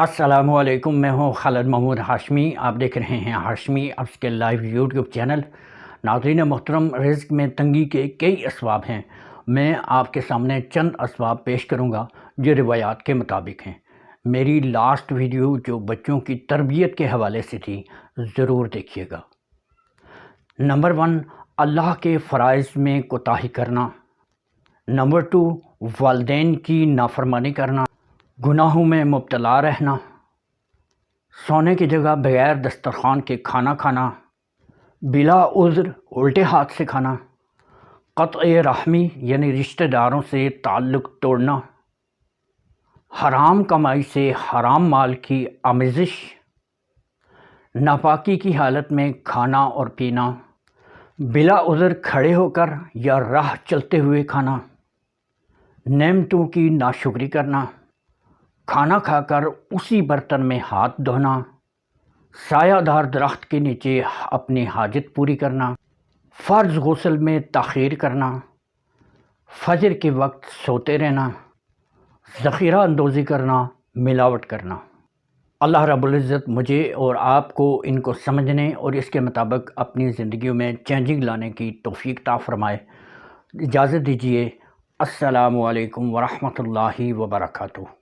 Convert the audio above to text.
अस्सलामुअलैकुम। मैं हूँ खालिद महमूद हाशमी। आप देख रहे हैं हाशमी अब्स के लाइव यूट्यूब चैनल। नाज़रीन मोहतरम, रिज़्क़ में तंगी के कई असबाब हैं। मैं आपके सामने चंद असबाब पेश करूँगा जो रिवायात के मुताबिक हैं। मेरी लास्ट वीडियो जो बच्चों की तरबियत के हवाले से थी, ज़रूर देखिएगा। नंबर 1, अल्लाह के फ़राइज़ में कोताही करना। नंबर 2, वालिदैन की नाफरमानी करना, गुनाहों में मुब्तला रहना, सोने की जगह बग़ैर दस्तरख़्वान के खाना खाना, बिला उज़्र उल्टे हाथ से खाना, क़त्अ रहमी यानी रिश्तेदारों से ताल्लुक़ तोड़ना, हराम कमाई से हराम माल की आमेज़िश, नापाकी की हालत में खाना और पीना, बिला उज़्र खड़े होकर या राह चलते हुए खाना, नेमतों की नाशुक्री करना, खाना खाकर उसी बर्तन में हाथ धोना, सायादार दरख्त के नीचे अपनी हाजत पूरी करना, फ़र्ज़ गुस्ल में ताख़ीर करना, फजर के वक्त सोते रहना, ज़ख़ीरा अंदोज़ी करना, मिलावट करना। अल्लाह रब्बुल इज़्ज़त मुझे और आपको इनको समझने और इसके मुताबिक अपनी ज़िंदगियों में चेंजिंग लाने की तौफ़ीक़ अता फ़रमाए। इजाज़त दीजिए। अस्सलामु अलैकुम व रहमतुल्लाहि व बरकातुहू।